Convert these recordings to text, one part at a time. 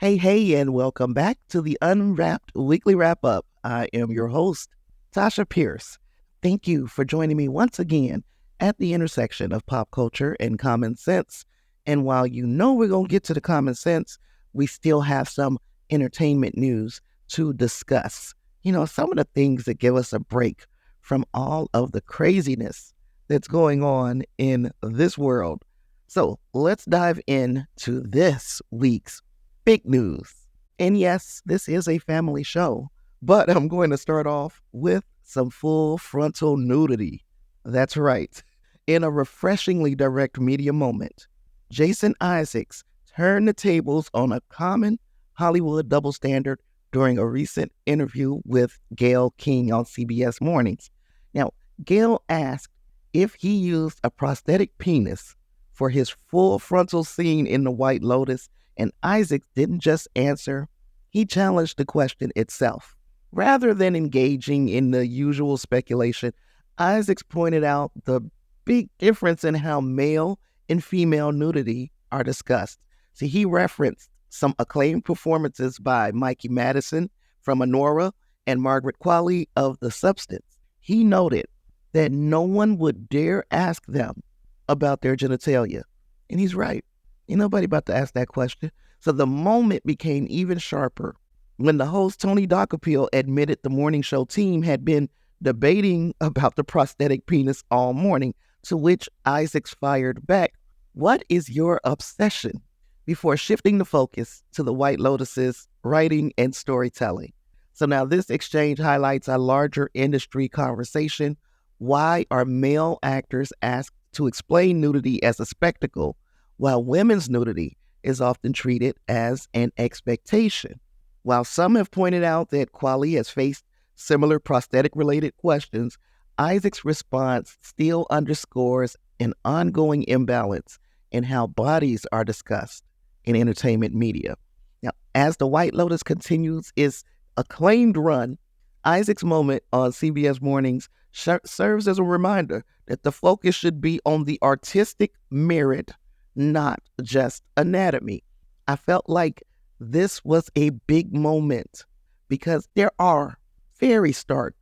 Hey, and welcome back to the Unwrapped Weekly Wrap Up. I am your host, Tasha Pierce. Thank you for joining me once again at the intersection of pop culture and common sense. And while you know we're going to get to the common sense, we still have some entertainment news to discuss. Some of the things that give us a break from all of the craziness that's going on in this world. So let's dive into this week's big news. And yes, this is a family show, but I'm going to start off with some full frontal nudity. That's right. In a refreshingly direct media moment, Jason Isaacs turned the tables on a common Hollywood double standard during a recent interview with Gayle King on CBS Mornings. Now, Gayle asked if he used a prosthetic penis for his full frontal scene in the White Lotus, and Isaacs didn't just answer, he challenged the question itself. Rather than engaging in the usual speculation, Isaacs pointed out the big difference in how male and female nudity are discussed. See, he referenced some acclaimed performances by Mikey Madison from Honora and Margaret Qualley of The Substance. He noted that no one would dare ask them about their genitalia. And he's right. Ain't nobody about to ask that question. So the moment became even sharper when the host, Tony Dockapeel, admitted the morning show team had been debating about the prosthetic penis all morning, to which Isaacs fired back, "What is your obsession?" before shifting the focus to the White Lotus's writing and storytelling. So now this exchange highlights a larger industry conversation. Why are male actors asked to explain nudity as a spectacle, while women's nudity is often treated as an expectation? While some have pointed out that Qualley has faced similar prosthetic-related questions, Isaac's response still underscores an ongoing imbalance in how bodies are discussed in entertainment media. Now, as the White Lotus continues its acclaimed run, Isaac's moment on CBS Mornings serves as a reminder that the focus should be on the artistic merit, not just anatomy. I felt like this was a big moment because there are very stark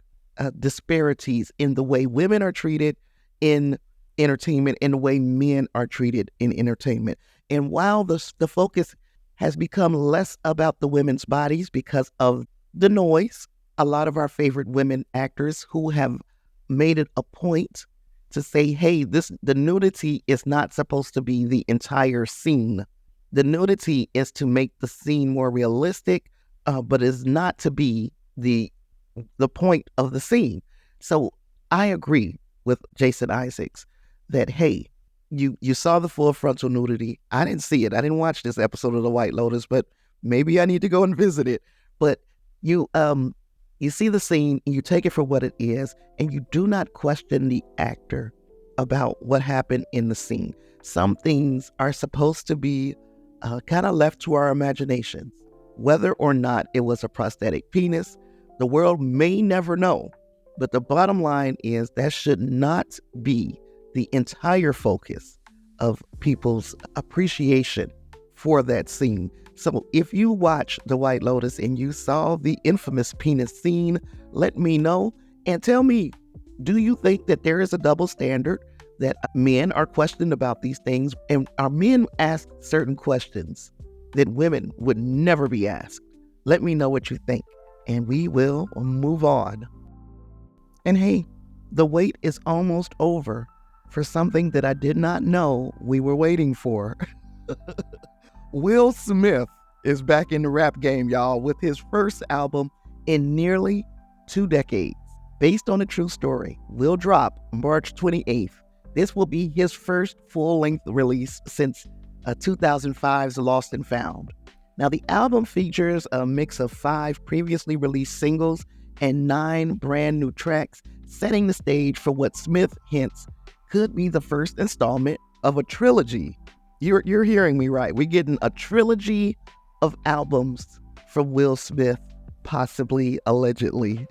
disparities in the way women are treated in entertainment and the way men are treated in entertainment. And while the focus has become less about the women's bodies because of the noise, a lot of our favorite women actors who have made it a point to say, hey, the nudity is not supposed to be the entire scene. The nudity is to make the scene more realistic, but is not to be the point of the scene. So I agree with Jason Isaacs that, hey, you saw the full frontal nudity. I didn't see it. I didn't watch this episode of The White Lotus, but maybe I need to go and visit it. But you see the scene, you take it for what it is, and you do not question the actor about what happened in the scene. Some things are supposed to be kind of left to our imaginations. Whether or not it was a prosthetic penis, the world may never know. But the bottom line is that should not be the entire focus of people's appreciation for that scene. So if you watch The White Lotus and you saw the infamous penis scene, let me know and tell me, do you think that there is a double standard, that men are questioned about these things, and are men asked certain questions that women would never be asked? Let me know what you think, and we will move on. And hey, the wait is almost over for something that I did not know we were waiting for. Will Smith is back in the rap game, y'all, with his first album in nearly 2 decades. Based on a true story, will drop March 28th. This will be his first full-length release since 2005's Lost and Found. Now, the album features a mix of 5 previously released singles and 9 brand new tracks, setting the stage for what Smith hints could be the first installment of a trilogy. You're hearing me right. We're getting a trilogy of albums from Will Smith, possibly, allegedly.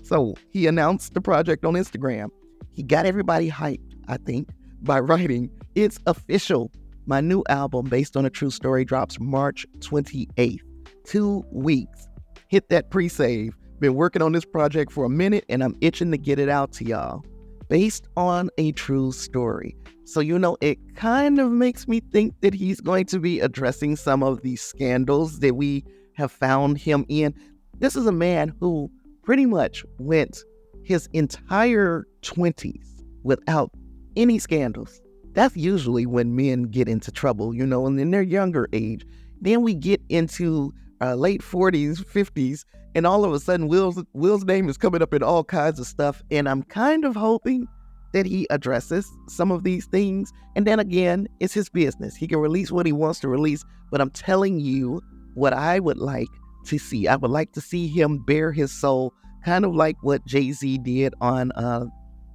So he announced the project on Instagram. He got everybody hyped, I think, by writing, "It's official. My new album, based on a true story, drops March 28th. 2 weeks. Hit that pre-save. Been working on this project for a minute and I'm itching to get it out to y'all. Based on a true story. So, it kind of makes me think that he's going to be addressing some of these scandals that we have found him in. This is a man who pretty much went his entire 20s without any scandals. That's usually when men get into trouble, and in their younger age. Then we get into late 40s, 50s, and all of a sudden Will's name is coming up in all kinds of stuff. And I'm kind of hoping that he addresses some of these things. And then again, it's his business. He can release what he wants to release. But I'm telling you what I would like to see. I would like to see him bare his soul, kind of like what Jay-Z did on,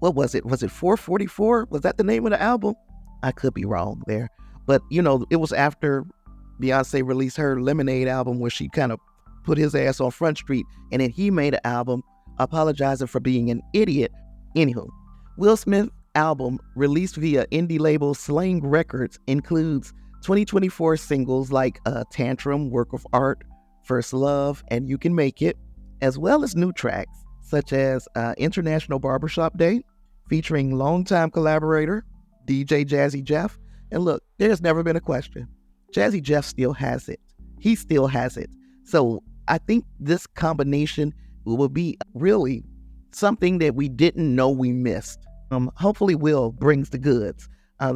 what was it? Was it 444? Was that the name of the album? I could be wrong there. But, it was after Beyonce released her Lemonade album where she kind of put his ass on Front Street. And then he made an album apologizing for being an idiot. Anywho, Will Smith's album, released via indie label Slang Records, includes 2024 singles like Tantrum, Work of Art, First Love, and You Can Make It, as well as new tracks such as International Barbershop Day, featuring longtime collaborator DJ Jazzy Jeff. And look, there's never been a question. Jazzy Jeff still has it. He still has it. So I think this combination will be really something that we didn't know we missed. Hopefully Will brings the goods.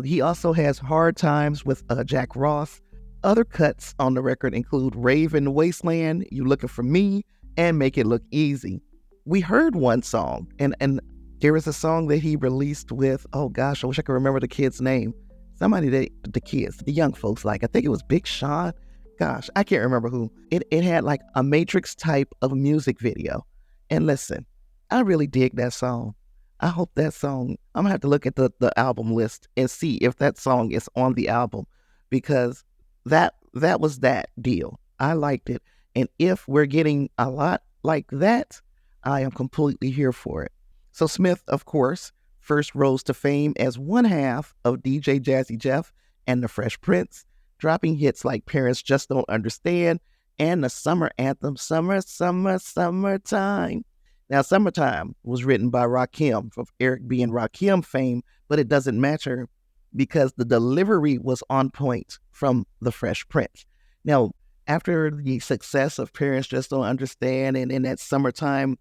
He also has Hard Times with Jack Ross. Other cuts on the record include Rave in the Wasteland, You Looking For Me, and Make It Look Easy. We heard one song, and there is a song that he released with, oh gosh, I wish I could remember the kid's name. Somebody that the kids, the young folks like. I think it was Big Sean. Gosh, I can't remember who. It had like a Matrix type of music video. And listen, I really dig that song. I hope that song, I'm going to have to look at the album list and see if that song is on the album, because that was that deal. I liked it. And if we're getting a lot like that, I am completely here for it. So Smith, of course, first rose to fame as one half of DJ Jazzy Jeff and the Fresh Prince, dropping hits like Parents Just Don't Understand and the summer anthem, Summer, Summer, Summertime. Now, Summertime was written by Rakim, of Eric B. and Rakim fame, but it doesn't matter because the delivery was on point from the Fresh Prince. Now, after the success of Parents Just Don't Understand and in that Summertime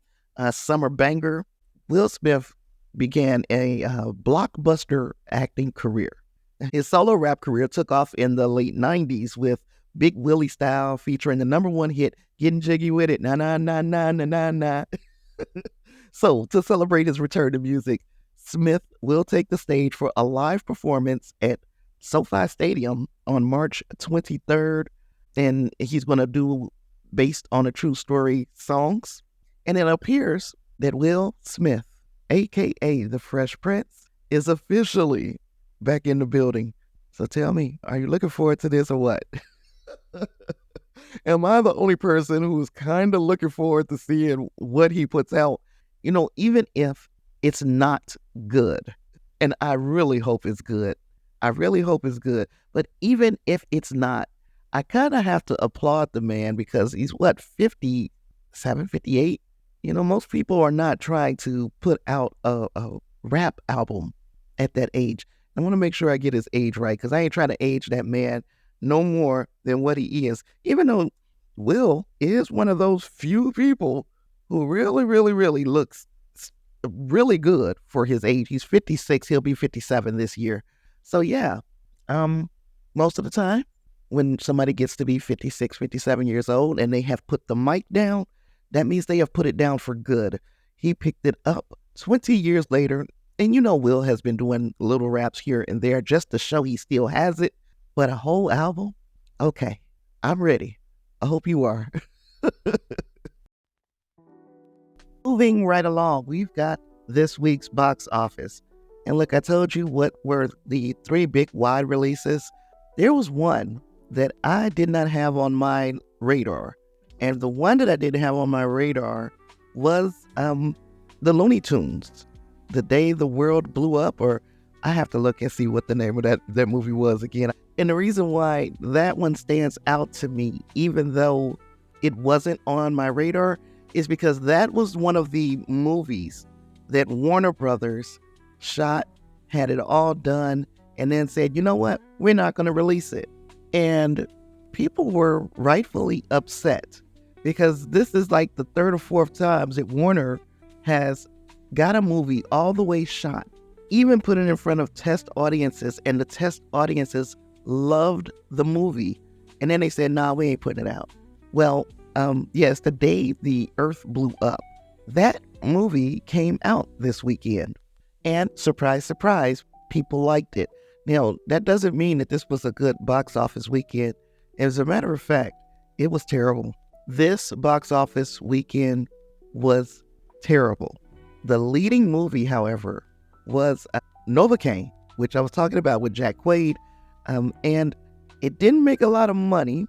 summer banger, Will Smith began a blockbuster acting career. His solo rap career took off in the late 90s with Big Willie Style featuring the #1 hit, Getting Jiggy With It, na na na na na na na. So, to celebrate his return to music, Smith will take the stage for a live performance at SoFi Stadium on March 23rd, and he's going to do based on a true story songs. And it appears that Will Smith, aka the Fresh Prince, is officially back in the building. So tell me, are you looking forward to this or what? Am I the only person who's kind of looking forward to seeing what he puts out? Even if it's not good, and I really hope it's good. But even if it's not, I kind of have to applaud the man because he's 57, 58? Most people are not trying to put out a rap album at that age. I want to make sure I get his age right because I ain't trying to age that man no more than what he is. Even though Will is one of those few people who really, really, really looks really good for his age. He's 56. He'll be 57 this year. So yeah, most of the time when somebody gets to be 56, 57 years old and they have put the mic down, that means they have put it down for good. He picked it up 20 years later. And Will has been doing little raps here and there just to show he still has it. But a whole album? Okay, I'm ready. I hope you are. Moving right along, we've got this week's box office. And look, I told you what were the 3 big wide releases. There was one that I did not have on my radar. And the one that I didn't have on my radar was the Looney Tunes. The Day the World Blew Up, or I have to look and see what the name of that movie was again. And the reason why that one stands out to me, even though it wasn't on my radar, is because that was one of the movies that Warner Brothers shot, had it all done, and then said, you know what, we're not going to release it. And people were rightfully upset because this is like the third or fourth times that Warner has got a movie all the way shot, even put it in front of test audiences, and the test audiences loved the movie. And then they said, nah, we ain't putting it out. Well, yes, the day the earth blew up, that movie came out this weekend. And surprise, surprise, people liked it. Now, that doesn't mean that this was a good box office weekend. As a matter of fact, it was terrible. This box office weekend was terrible. The leading movie, however, was Novocaine, which I was talking about with Jack Quaid. And it didn't make a lot of money,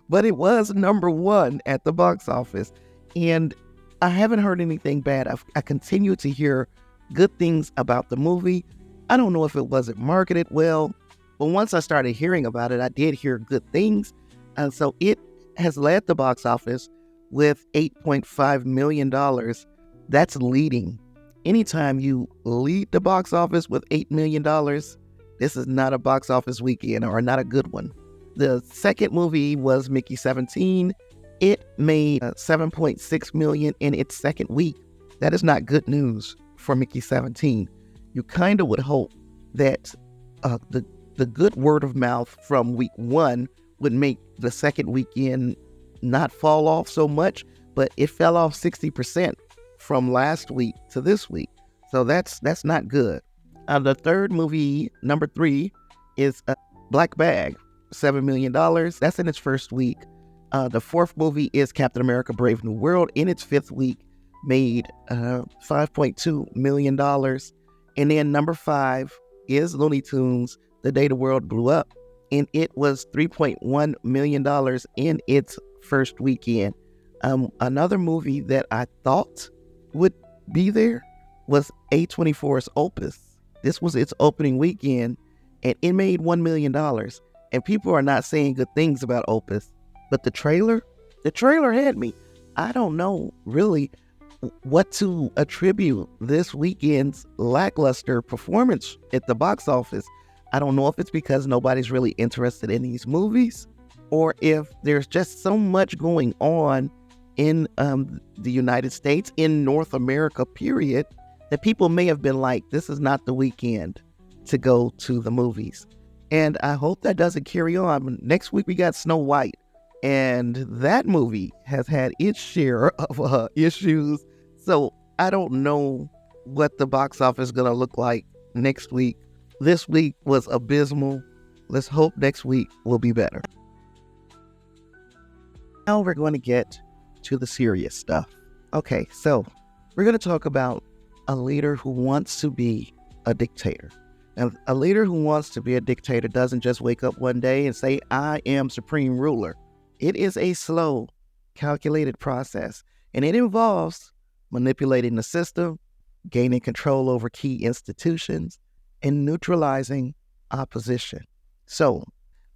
but it was number one at the box office. And I haven't heard anything bad. I continue to hear good things about the movie. I don't know if it wasn't marketed well, but once I started hearing about it, I did hear good things. And so it has led the box office with $8.5 million. That's leading. Anytime you lead the box office with $8 million, this is not a box office weekend or not a good one. The second movie was Mickey 17. It made $7.6 million in its second week. That is not good news for Mickey 17. You kind of would hope that the good word of mouth from week one would make the second weekend not fall off so much, but it fell off 60% from last week to this week. So that's not good. The third movie, number 3, is Black Bag, $7 million. That's in its first week. The fourth movie is Captain America Brave New World. In its fifth week, made $5.2 million. And then number 5 is Looney Tunes, The Day the World Blew Up. And it was $3.1 million in its first weekend. Another movie that I thought would be there was A24's Opus. This was its opening weekend, and it made $1 million. And people are not saying good things about Opus. But the trailer had me. I don't know really what to attribute this weekend's lackluster performance at the box office. I don't know if it's because nobody's really interested in these movies, or if there's just so much going on in the United States, in North America, period, that people may have been like, this is not the weekend to go to the movies. And I hope that doesn't carry on. Next week we got Snow White, and that movie has had its share of issues. So I don't know what the box office is going to look like next week. This week was abysmal. Let's hope next week will be better. Now we're going to get to the serious stuff. Okay, so we're going to talk about a leader who wants to be a dictator. And a leader who wants to be a dictator doesn't just wake up one day and say, I am supreme ruler. It is a slow, calculated process, and it involves manipulating the system, gaining control over key institutions, and neutralizing opposition. So,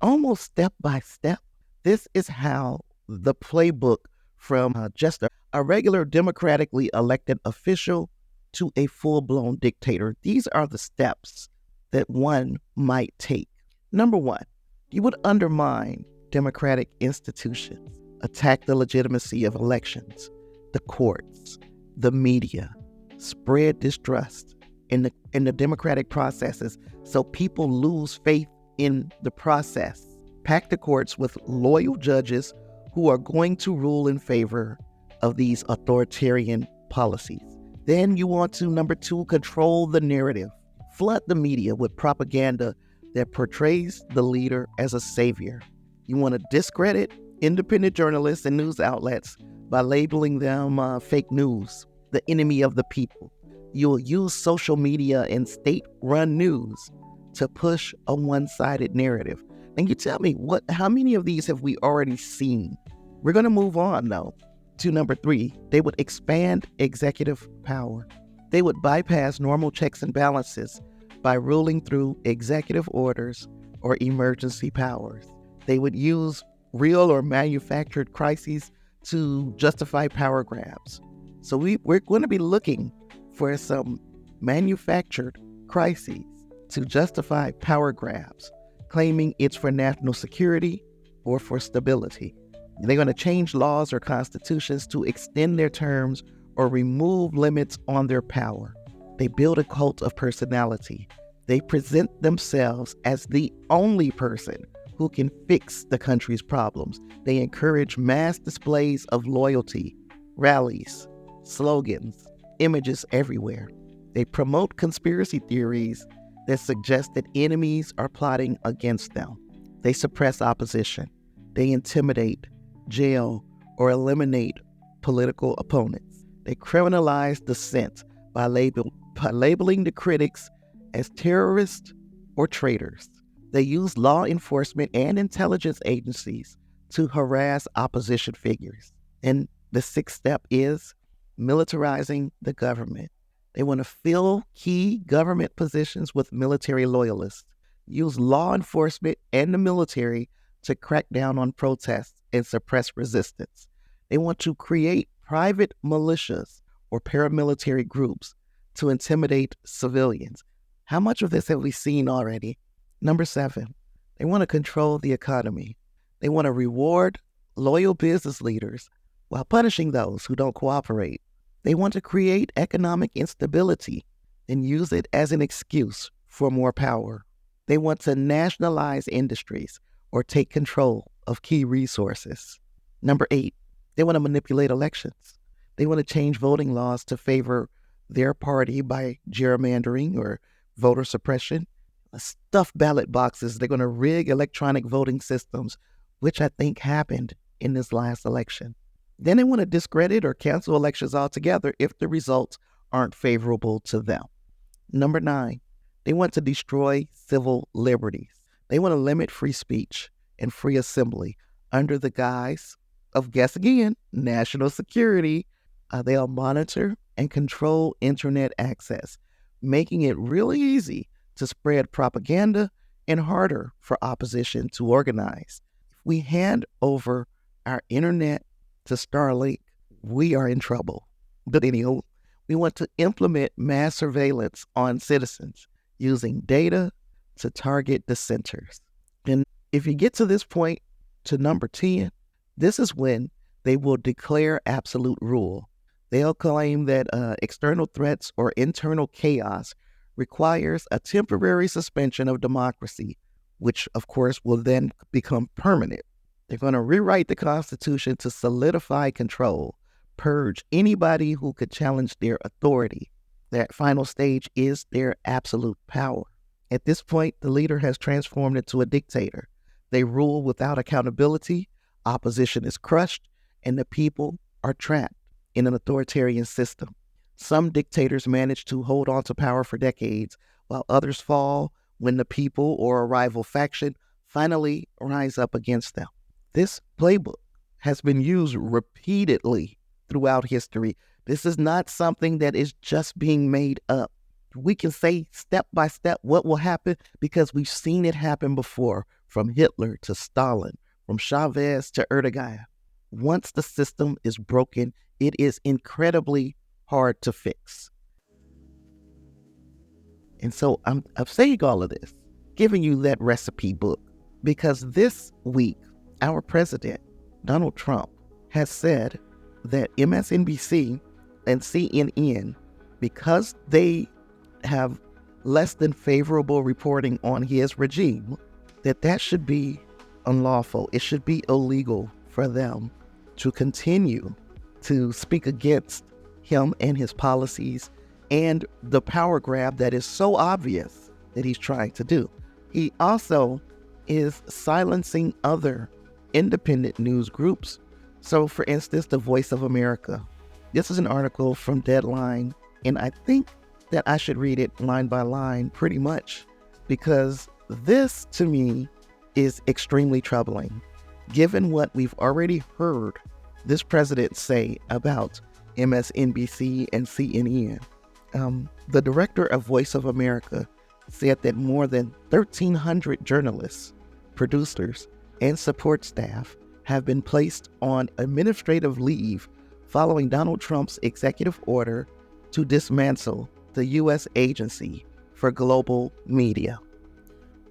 almost step by step, this is how the playbook from just a regular democratically elected official to a full-blown dictator. These are the steps that one might take. Number 1, you would undermine democratic institutions, attack the legitimacy of elections, the courts, the media, spread distrust in the democratic processes so people lose faith in the process. Pack the courts with loyal judges who are going to rule in favor of these authoritarian policies. Then you want to, number 2, control the narrative. Flood the media with propaganda that portrays the leader as a savior. You want to discredit independent journalists and news outlets by labeling them fake news, the enemy of the people. You'll use social media and state-run news to push a one-sided narrative. And you tell me, how many of these have we already seen? We're going to move on, though, to number 3. They would expand executive power. They would bypass normal checks and balances by ruling through executive orders or emergency powers. They would use real or manufactured crises to justify power grabs. So we're going to be looking for some manufactured crises to justify power grabs, claiming it's for national security or for stability. They're going to change laws or constitutions to extend their terms or remove limits on their power. They build a cult of personality. They present themselves as the only person who can fix the country's problems. They encourage mass displays of loyalty, rallies, slogans, images everywhere. They promote conspiracy theories that suggest that enemies are plotting against them. They suppress opposition. They intimidate, jail, or eliminate political opponents. They criminalize dissent by labeling the critics as terrorists or traitors. They use law enforcement and intelligence agencies to harass opposition figures. And the sixth step is militarizing the government. They want to fill key government positions with military loyalists, use law enforcement and the military to crack down on protests and suppress resistance. They want to create private militias or paramilitary groups to intimidate civilians. How much of this have we seen already? Number 7, they want to control the economy. They want to reward loyal business leaders while punishing those who don't cooperate. They want to create economic instability and use it as an excuse for more power. They want to nationalize industries or take control of key resources. Number 8, they want to manipulate elections. They want to change voting laws to favor their party by gerrymandering or voter suppression. Stuff ballot boxes. They're going to rig electronic voting systems, which I think happened in this last election. Then they want to discredit or cancel elections altogether if the results aren't favorable to them. Number 9, they want to destroy civil liberties. They want to limit free speech and free assembly under the guise of, guess again, national security. They'll monitor and control internet access, making it really easy to spread propaganda and harder for opposition to organize. If we hand over our internet to Starlink, we are in trouble. But anyhow, we want to implement mass surveillance on citizens using data to target dissenters. And if you get to this point, to number 10, this is when they will declare absolute rule. They'll claim that external threats or internal chaos requires a temporary suspension of democracy, which of course will then become permanent. They're going to rewrite the Constitution to solidify control, purge anybody who could challenge their authority. That final stage is their absolute power. At this point, the leader has transformed into a dictator. They rule without accountability, opposition is crushed, and the people are trapped in an authoritarian system. Some dictators manage to hold on to power for decades, while others fall when the people or a rival faction finally rise up against them. This playbook has been used repeatedly throughout history. This is not something that is just being made up. We can say step by step what will happen because we've seen it happen before, from Hitler to Stalin, from Chavez to Erdogan. Once the system is broken, it is incredibly hard to fix. And so I'm saying all of this, giving you that recipe book, because this week, our president, Donald Trump, has said that MSNBC and CNN, because they have less than favorable reporting on his regime, that should be unlawful. It should be illegal for them to continue to speak against him and his policies and the power grab that is so obvious that he's trying to do. He also is silencing other independent news groups. So, for instance, the Voice of America. This is an article from Deadline, and I think that I should read it line by line pretty much, because this, to me, is extremely troubling, given what we've already heard this president say about MSNBC and CNN. The director of Voice of America said that more than 1,300 journalists, producers, and support staff have been placed on administrative leave following Donald Trump's executive order to dismantle the U.S. Agency for Global Media.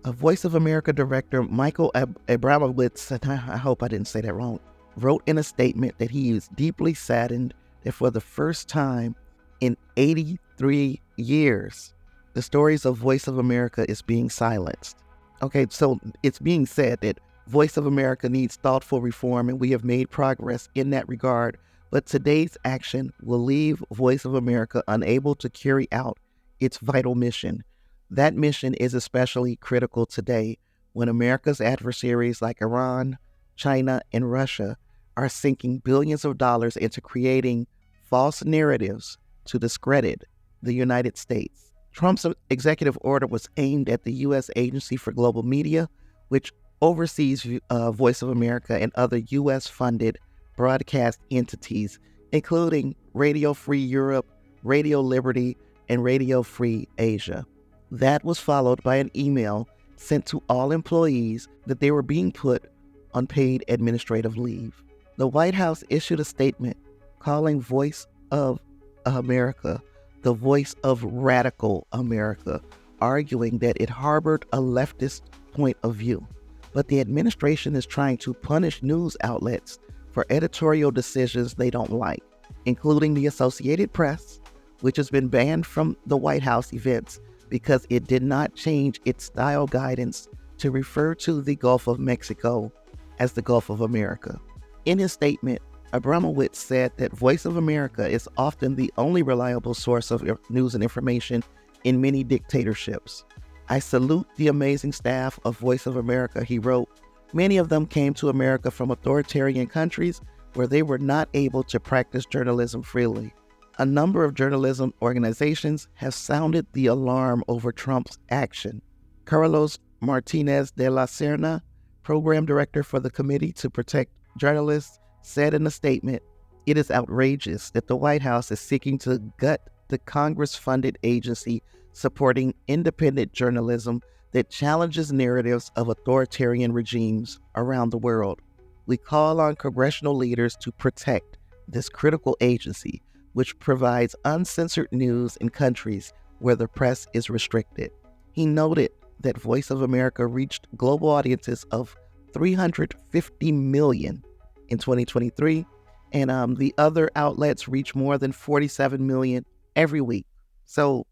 A Voice of America director, Michael Abramowitz, I hope I didn't say that wrong, wrote in a statement that he is deeply saddened that for the first time in 83 years, the stories of Voice of America is being silenced. Okay, so it's being said that Voice of America needs thoughtful reform, and we have made progress in that regard, but today's action will leave Voice of America unable to carry out its vital mission. That mission is especially critical today when America's adversaries like Iran, China, and Russia are sinking billions of dollars into creating false narratives to discredit the United States. Trump's executive order was aimed at the U.S. Agency for Global Media, which oversees Voice of America and other U.S.-funded broadcast entities, including Radio Free Europe, Radio Liberty, and Radio Free Asia. That was followed by an email sent to all employees that they were being put on paid administrative leave. The White House issued a statement calling Voice of America the voice of radical America, arguing that it harbored a leftist point of view. But the administration is trying to punish news outlets for editorial decisions they don't like, including the Associated Press, which has been banned from the White House events because it did not change its style guidance to refer to the Gulf of Mexico as the Gulf of America. In his statement, Abramowitz said that Voice of America is often the only reliable source of news and information in many dictatorships. I salute the amazing staff of Voice of America, he wrote. Many of them came to America from authoritarian countries where they were not able to practice journalism freely. A number of journalism organizations have sounded the alarm over Trump's action. Carlos Martinez de la Serna, program director for the Committee to Protect Journalists, said in a statement, "It is outrageous that the White House is seeking to gut the Congress-funded agency supporting independent journalism that challenges narratives of authoritarian regimes around the world. We call on congressional leaders to protect this critical agency, which provides uncensored news in countries where the press is restricted." He noted that Voice of America reached global audiences of 350 million in 2023, and the other outlets reach more than 47 million every week. So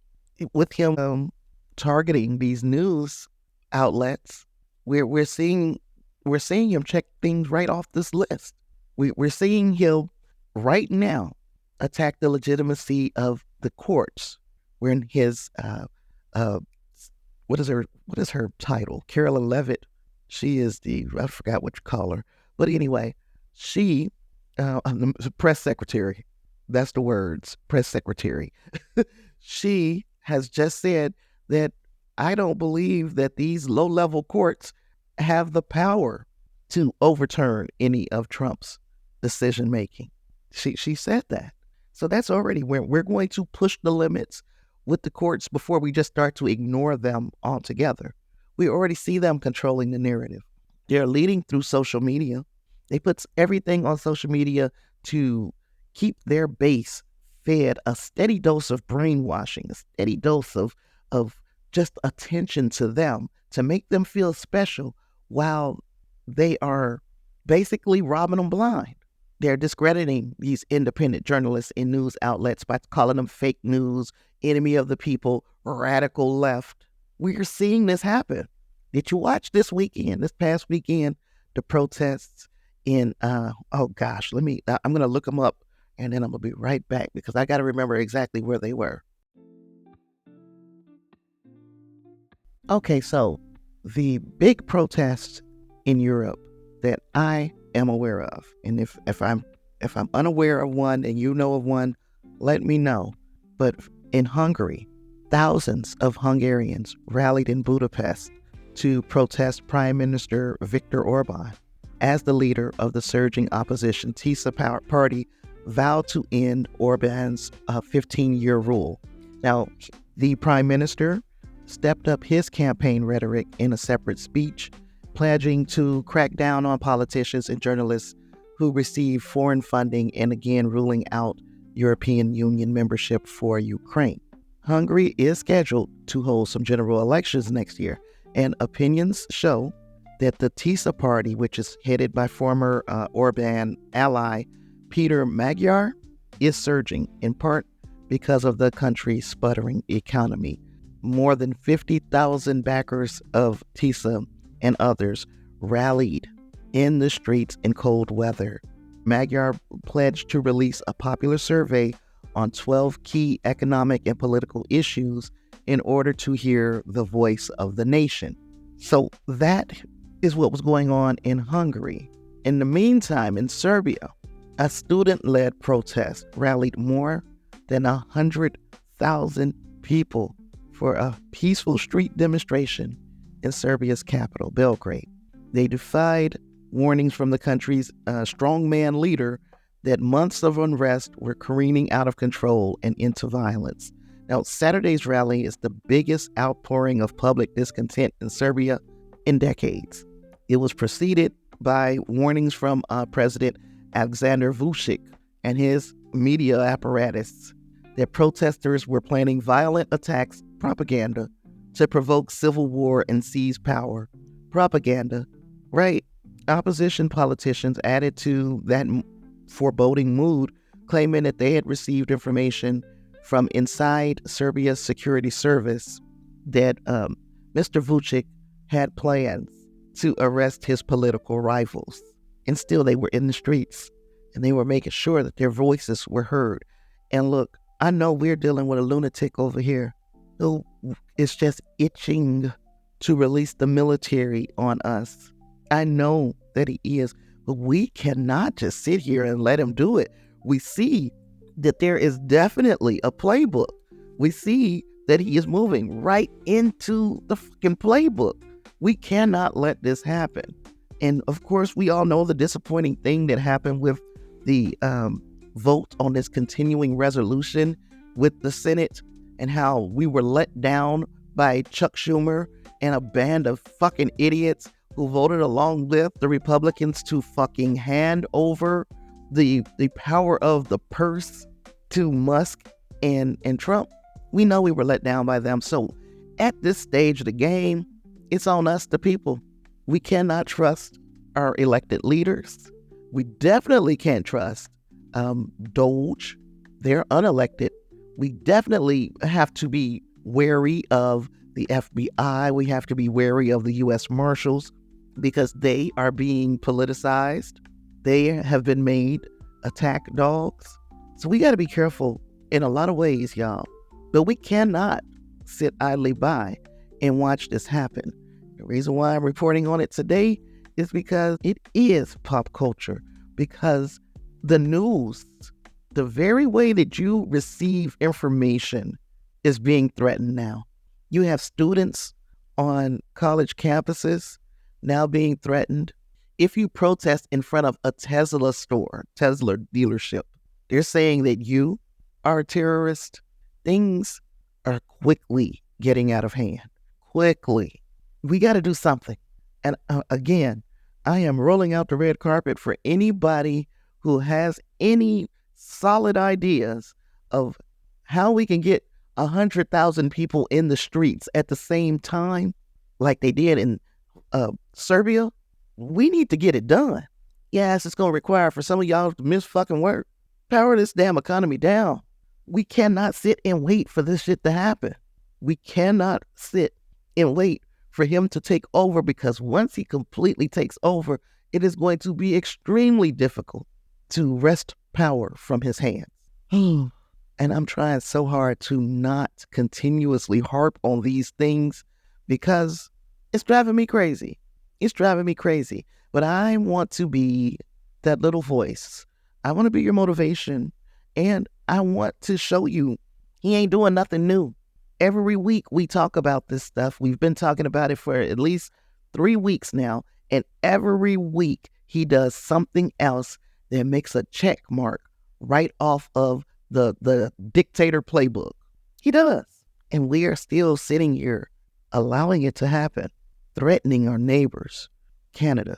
with him targeting these news outlets, we're seeing him check things right off this list. We're seeing him right now attack the legitimacy of the courts. We're in his what is her title? Carolyn Levitt. She is I forgot what you call her, but anyway, she the press secretary. That's the words, press secretary. She has just said that I don't believe that these low-level courts have the power to overturn any of Trump's decision-making. She said that. So that's already where we're going to push the limits with the courts before we just start to ignore them altogether. We already see them controlling the narrative. They're leading through social media. They put everything on social media to keep their base fed a steady dose of brainwashing, a steady dose of just attention to them to make them feel special while they are basically robbing them blind. They're discrediting these independent journalists in news outlets by calling them fake news, enemy of the people, radical left. We're seeing this happen. Did you watch this past weekend, the protests in, I'm going to look them up and then I'm going to be right back because I got to remember exactly where they were. Okay, so the big protests in Europe that I am aware of, and if I'm unaware of one and you know of one, let me know. But in Hungary, thousands of Hungarians rallied in Budapest to protest Prime Minister Viktor Orban. As the leader of the surging opposition TISA party vowed to end Orban's 15-year rule. Now, the prime minister stepped up his campaign rhetoric in a separate speech, pledging to crack down on politicians and journalists who receive foreign funding and again ruling out European Union membership for Ukraine. Hungary is scheduled to hold some general elections next year, and opinions show that the TISA party, which is headed by former Orban ally Peter Magyar, is surging, in part because of the country's sputtering economy. More than 50,000 backers of TISA and others rallied in the streets in cold weather. Magyar pledged to release a popular survey on 12 key economic and political issues in order to hear the voice of the nation. So that is what was going on in Hungary. In the meantime, in Serbia, a student-led protest rallied more than 100,000 people for a peaceful street demonstration in Serbia's capital, Belgrade. They defied warnings from the country's strongman leader that months of unrest were careening out of control and into violence. Now, Saturday's rally is the biggest outpouring of public discontent in Serbia in decades. It was preceded by warnings from President Alexander Vučić and his media apparatus that protesters were planning violent attacks, propaganda, to provoke civil war and seize power. Propaganda, right? Opposition politicians added to that foreboding mood, claiming that they had received information from inside Serbia's security service that Mr. Vučić had plans to arrest his political rivals. And still they were in the streets, and they were making sure that their voices were heard. And look, I know we're dealing with a lunatic over here who is just itching to release the military on us. I know that he is, but we cannot just sit here and let him do it. We see that there is definitely a playbook. We see that he is moving right into the fucking playbook. We cannot let this happen. And of course, we all know the disappointing thing that happened with the vote on this continuing resolution with the Senate, and how we were let down by Chuck Schumer and a band of fucking idiots who voted along with the Republicans to fucking hand over the power of the purse to Musk and Trump. We know we were let down by them. So at this stage of the game, it's on us, the people. We cannot trust our elected leaders. We definitely can't trust Doge. They're unelected. We definitely have to be wary of the FBI. We have to be wary of the U.S. Marshals because they are being politicized. They have been made attack dogs. So we got to be careful in a lot of ways, y'all. But we cannot sit idly by and watch this happen. The reason why I'm reporting on it today is because it is pop culture, because the news, the very way that you receive information, is being threatened now. You have students on college campuses now being threatened. If you protest in front of a Tesla store, Tesla dealership, they're saying that you are a terrorist. Things are quickly getting out of hand. Quickly. We got to do something. And again, I am rolling out the red carpet for anybody who has any solid ideas of how we can get 100,000 people in the streets at the same time, like they did in Serbia. We need to get it done. Yes, it's going to require for some of y'all to miss fucking work. Power this damn economy down. We cannot sit and wait for this shit to happen. We cannot sit and wait for him to take over, because once he completely takes over, it is going to be extremely difficult to wrest power from his hands. And I'm trying so hard to not continuously harp on these things because it's driving me crazy. It's driving me crazy. But I want to be that little voice. I want to be your motivation. And I want to show you he ain't doing nothing new. Every week we talk about this stuff. We've been talking about it for at least 3 weeks now. And every week he does something else that makes a check mark right off of the dictator playbook. He does. And we are still sitting here allowing it to happen, threatening our neighbors, Canada,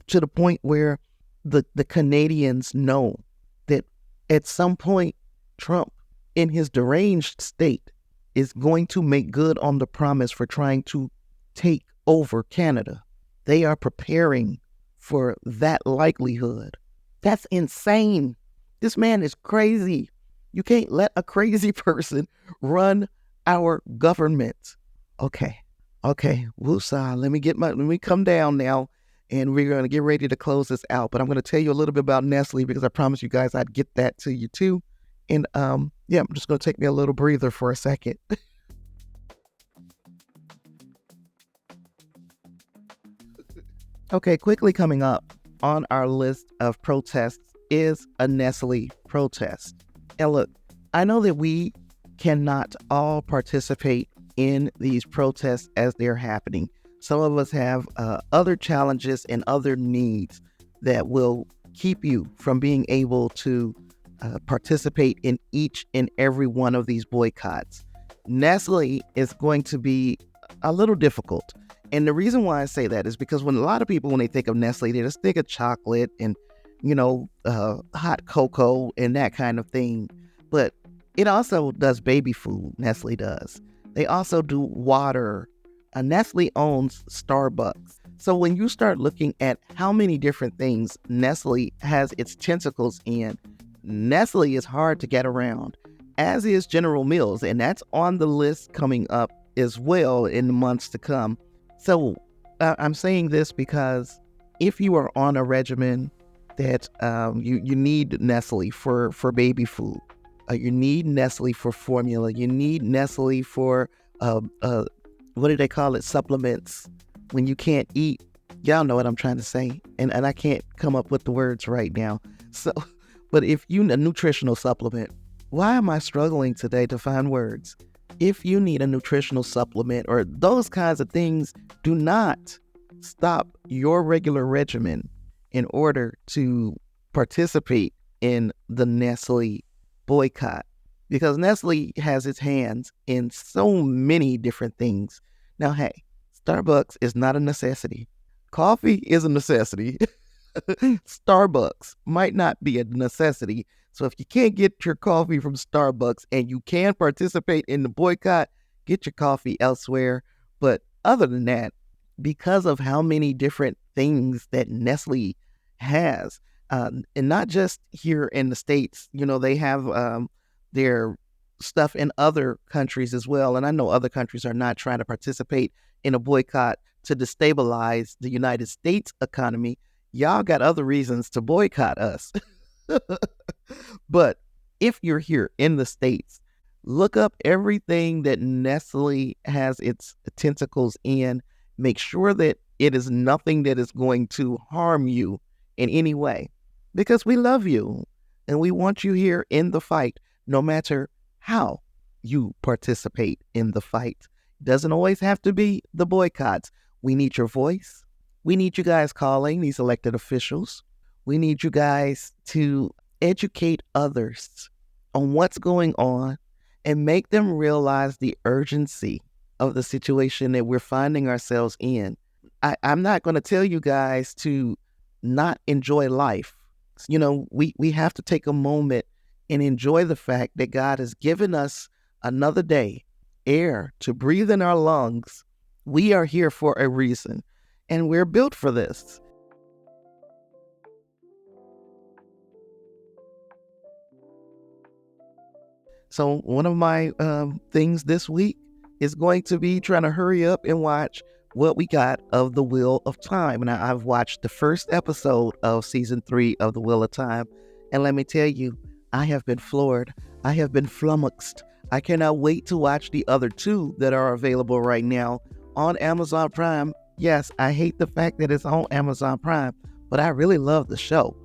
to the point where the Canadians know that at some point, Trump, in his deranged state, is going to make good on the promise for trying to take over Canada. They are preparing for that likelihood. That's insane. This man is crazy. You can't let a crazy person run our government. Okay, woosah. Let me come down now, and we're going to get ready to close this out. But I'm going to tell you a little bit about Nestle because I promised you guys I'd get that to you too. And I'm just going to take me a little breather for a second. Okay, quickly coming up on our list of protests is a Nestle protest. And look, I know that we cannot all participate in these protests as they're happening. Some of us have other challenges and other needs that will keep you from being able to participate in each and every one of these boycotts. Nestle is going to be a little difficult. And the reason why I say that is because when a lot of people, when they think of Nestle, they just think of chocolate and, hot cocoa and that kind of thing. But it also does baby food, Nestle does. They also do water. Nestle owns Starbucks. So when you start looking at how many different things Nestle has its tentacles in, Nestle is hard to get around, as is General Mills. And that's on the list coming up as well in the months to come. So I'm saying this because if you are on a regimen that you need Nestle for baby food, you need Nestle for formula, you need Nestle for, what do they call it, supplements, when you can't eat. Y'all know what I'm trying to say, and I can't come up with the words right now. So, but if you need a nutritional supplement, why am I struggling today to find words? If you need a nutritional supplement or those kinds of things, do not stop your regular regimen in order to participate in the Nestle boycott, because Nestle has its hands in so many different things. Now, hey, Starbucks is not a necessity. Coffee is a necessity. Starbucks might not be a necessity. So if you can't get your coffee from Starbucks and you can participate in the boycott, get your coffee elsewhere. But other than that, because of how many different things that Nestle has, and not just here in the States, they have their stuff in other countries as well. And I know other countries are not trying to participate in a boycott to destabilize the United States economy. Y'all got other reasons to boycott us. But if you're here in the States, look up everything that Nestle has its tentacles in. Make sure that it is nothing that is going to harm you in any way, because we love you and we want you here in the fight, no matter how you participate in the fight. Doesn't always have to be the boycotts. We need your voice. We need you guys calling these elected officials. We need you guys to educate others on what's going on and make them realize the urgency of the situation that we're finding ourselves in. I'm not going to tell you guys to not enjoy life. We have to take a moment and enjoy the fact that God has given us another day, air to breathe in our lungs. We are here for a reason, and we're built for this. So one of my things this week is going to be trying to hurry up and watch what we got of The Wheel of Time. And I've watched the first episode of season 3 of The Wheel of Time. And let me tell you, I have been floored. I have been flummoxed. I cannot wait to watch the other 2 that are available right now on Amazon Prime. Yes, I hate the fact that it's on Amazon Prime, but I really love the show.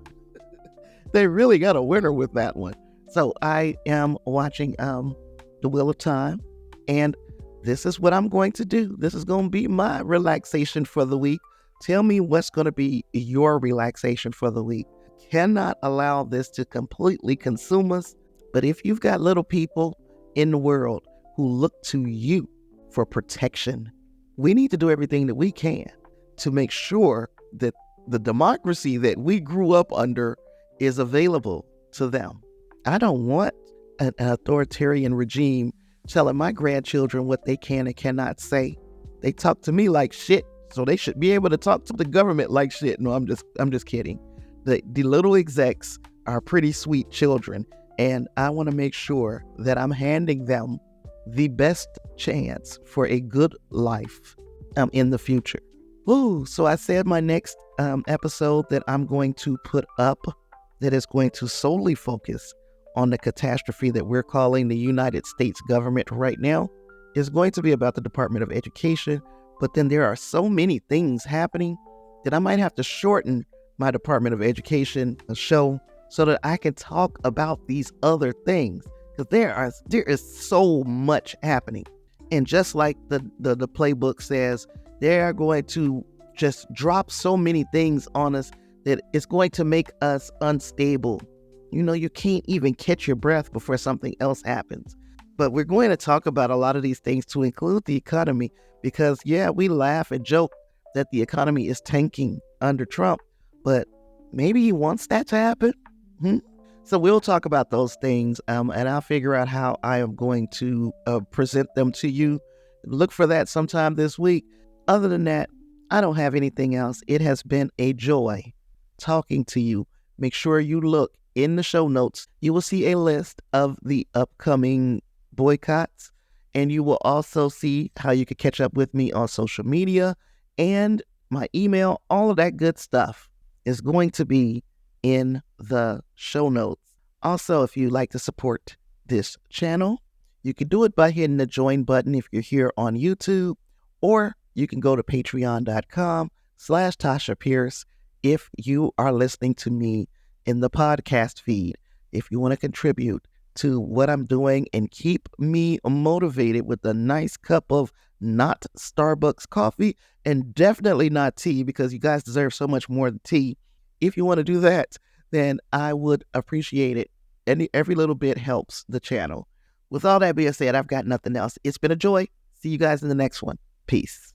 They really got a winner with that one. So I am watching The Wheel of Time, and this is what I'm going to do. This is going to be my relaxation for the week. Tell me what's going to be your relaxation for the week. Cannot allow this to completely consume us, but if you've got little people in the world, who look to you for protection. We need to do everything that we can to make sure that the democracy that we grew up under is available to them. I don't want an authoritarian regime telling my grandchildren what they can and cannot say. They talk to me like shit, so they should be able to talk to the government like shit. No, I'm just kidding. The little execs are pretty sweet children, and I want to make sure that I'm handing them the best chance for a good life in the future. Ooh, so I said my next episode that I'm going to put up that is going to solely focus on the catastrophe that we're calling the United States government right now is going to be about the Department of Education. But then there are so many things happening that I might have to shorten my Department of Education show so that I can talk about these other things, because there is so much happening. And just like the playbook says, they are going to just drop so many things on us that it's going to make us unstable. You know, you can't even catch your breath before something else happens. But we're going to talk about a lot of these things to include the economy, because we laugh and joke that the economy is tanking under Trump, but maybe he wants that to happen. So we'll talk about those things, and I'll figure out how I am going to present them to you. Look for that sometime this week. Other than that, I don't have anything else. It has been a joy talking to you. Make sure you look in the show notes. You will see a list of the upcoming boycotts, and you will also see how you can catch up with me on social media and my email. All of that good stuff is going to be in the show notes. Also, if you'd like to support this channel, you can do it by hitting the join button if you're here on YouTube, or you can go to patreon.com/Tasha Pierce if you are listening to me in the podcast feed. If you want to contribute to what I'm doing and keep me motivated with a nice cup of not Starbucks coffee and definitely not tea, because you guys deserve so much more than tea. If you want to do that, then I would appreciate it. And every little bit helps the channel. With all that being said, I've got nothing else. It's been a joy. See you guys in the next one. Peace.